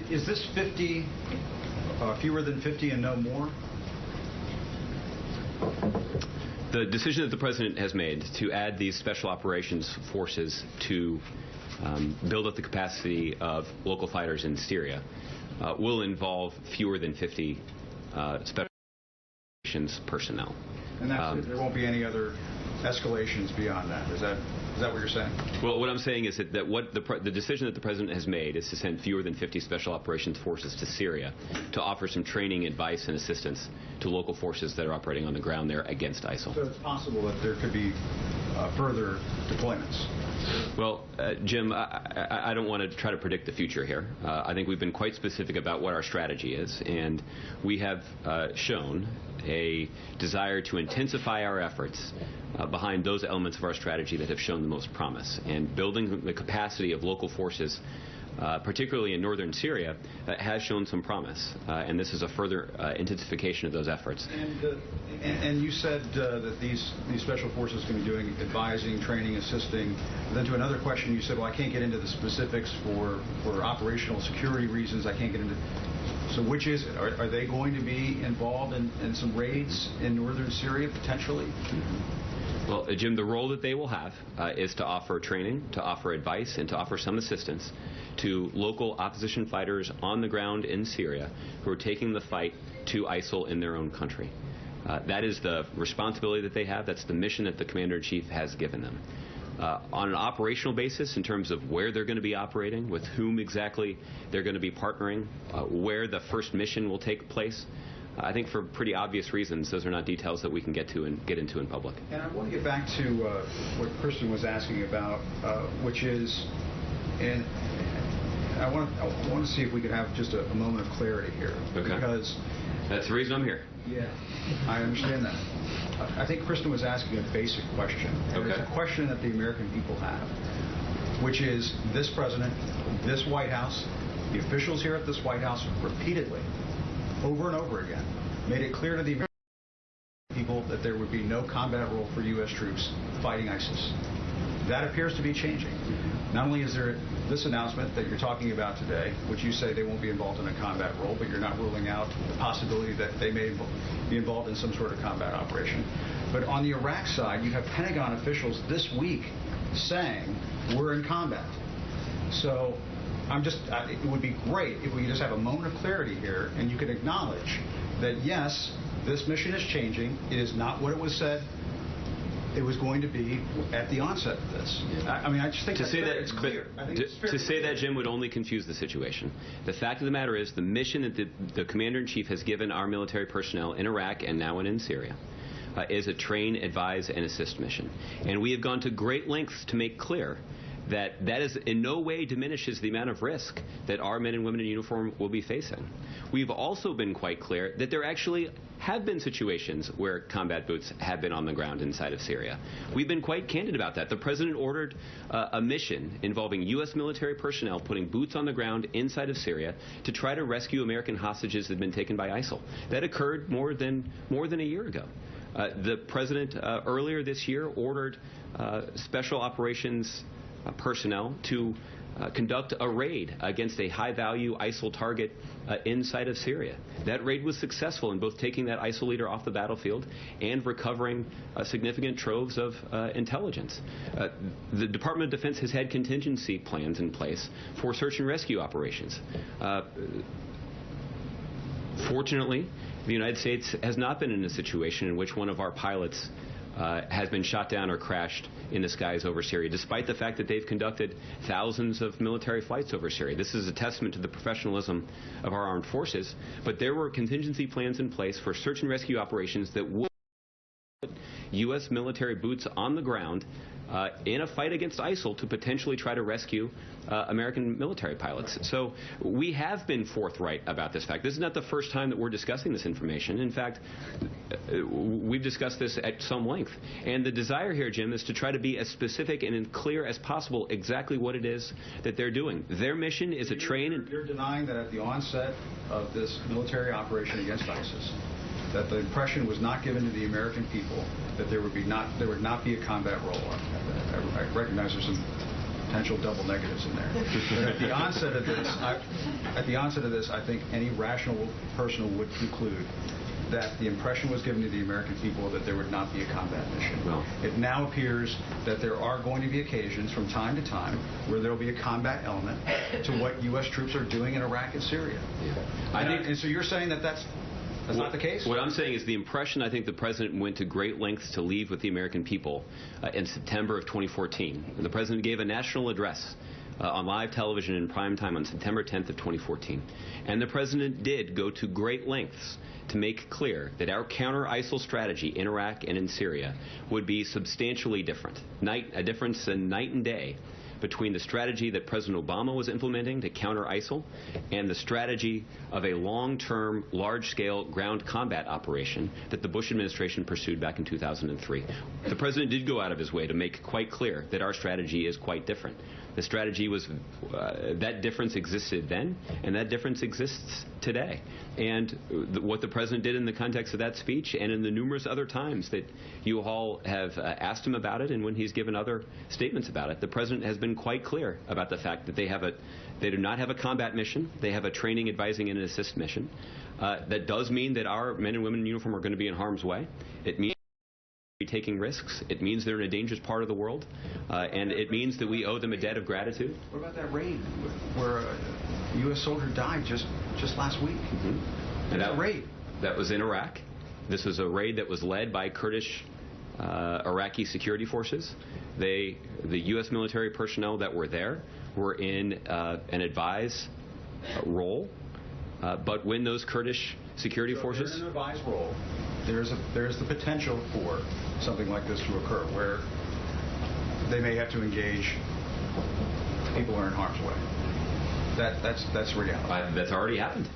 Is this 50, fewer than 50 and no more? The decision that the President has made to add these special operations forces to build up the capacity of local fighters in Syria will involve fewer than 50 special operations personnel. And that's it. There won't be any other escalations beyond that. Is that what you're saying? Well, what I'm saying is that what the decision that the President has made is to send fewer than 50 special operations forces to Syria to offer some training, advice, and assistance to local forces that are operating on the ground there against ISIL. So it's possible that there could be further deployments. Well, Jim, I don't want to try to predict the future here. I think we've been quite specific about what our strategy is, and we have shown a desire to intensify our efforts behind those elements of our strategy that have shown the most promise. And building the capacity of local forces, particularly in northern Syria, has shown some promise. And this is a further intensification of those efforts. And you said that these special forces can be doing advising, training, assisting. Then to another question, you said, well, I can't get into the specifics for operational security reasons. I can't get into... So which is it? Are they going to be involved in some raids in northern Syria, potentially? Well, Jim, the role that they will have is to offer training, to offer advice, and to offer some assistance to local opposition fighters on the ground in Syria who are taking the fight to ISIL in their own country. That is the responsibility that they have. That's the mission that the Commander-in-Chief has given them. On an operational basis, in terms of where they're going to be operating, with whom exactly they're going to be partnering, where the first mission will take place, I think for pretty obvious reasons, those are not details that we can get into in public. And I want to get back to what Kristen was asking about, which is, and I want to see if we could have just a moment of clarity here. Okay. Because that's the reason I'm here. Yeah, I understand that. I think Kristen was asking a basic question. And it's a question that the American people have, which is this president, this White House, the officials here at this White House repeatedly, over and over again, made it clear to the American people that there would be no combat role for U.S. troops fighting ISIS. That appears to be changing. Not only is there this announcement that you're talking about today, which you say they won't be involved in a combat role, but you're not ruling out the possibility that they may be involved in some sort of combat operation. But on the Iraq side, you have Pentagon officials this week saying we're in combat. So it would be great if we could just have a moment of clarity here and you could acknowledge that, yes, this mission is changing. It is not what it was said it was going to be at the onset of this. I mean, I just think it's clear. To say that, Jim, would only confuse the situation. The fact of the matter is the mission that the Commander-in-Chief has given our military personnel in Iraq and now in Syria is a train, advise, and assist mission. And we have gone to great lengths to make clear that is in no way diminishes the amount of risk that our men and women in uniform will be facing. We've also been quite clear that there actually have been situations where combat boots have been on the ground inside of Syria. We've been quite candid about that. The President ordered a mission involving U.S. military personnel putting boots on the ground inside of Syria to try to rescue American hostages that had been taken by ISIL. That occurred more than a year ago. The President earlier this year ordered special operations personnel to conduct a raid against a high-value ISIL target inside of Syria. That raid was successful in both taking that ISIL leader off the battlefield and recovering significant troves of intelligence. The Department of Defense has had contingency plans in place for search and rescue operations. Fortunately, the United States has not been in a situation in which one of our pilots has been shot down or crashed in the skies over Syria, despite the fact that they've conducted thousands of military flights over Syria. This is a testament to the professionalism of our armed forces, but there were contingency plans in place for search and rescue operations that would put U.S. military boots on the ground in a fight against ISIL to potentially try to rescue American military pilots. So we have been forthright about this fact. This is not the first time that we're discussing this information. In fact, we've discussed this at some length. And the desire here, Jim, is to try to be as specific and as clear as possible exactly what it is that they're doing. Their mission is to train. You're denying that at the onset of this military operation against ISIS, that the impression was not given to the American people that there would not be a combat role. I recognize there's some potential double negatives in there. But at the onset of this, I think any rational person would conclude that the impression was given to the American people that there would not be a combat mission. Well, it now appears that there are going to be occasions from time to time where there will be a combat element to what U.S. troops are doing in Iraq and Syria. Yeah. And so you're saying that that's not the case? What I'm saying is the impression I think the President went to great lengths to leave with the American people in September of 2014. And the President gave a national address on live television in prime time on September 10th of 2014. And the President did go to great lengths to make clear that our counter-ISIL strategy in Iraq and in Syria would be substantially different, a difference in night and day between the strategy that President Obama was implementing to counter ISIL and the strategy of a long-term, large-scale ground combat operation that the Bush administration pursued back in 2003. The President did go out of his way to make quite clear that our strategy is quite different. The strategy was, that difference existed then, and that difference exists today. And what the President did in the context of that speech and in the numerous other times that you all have asked him about it and when he's given other statements about it, the President has been quite clear about the fact that they do not have a combat mission. They have a training, advising, and assist mission. That does mean that our men and women in uniform are going to be in harm's way. It means taking risks. It means they're in a dangerous part of the world, and it means that we owe them a debt of gratitude. What about that raid where a U.S. soldier died just last week? Mm-hmm. And that raid? That was in Iraq. This was a raid that was led by Kurdish Iraqi security forces. The U.S. military personnel that were there were in an advise role, but when those Kurdish security forces... They're in an advise role. There's the potential for something like this to occur, where they may have to engage people who are in harm's way. That's reality. That's already happened.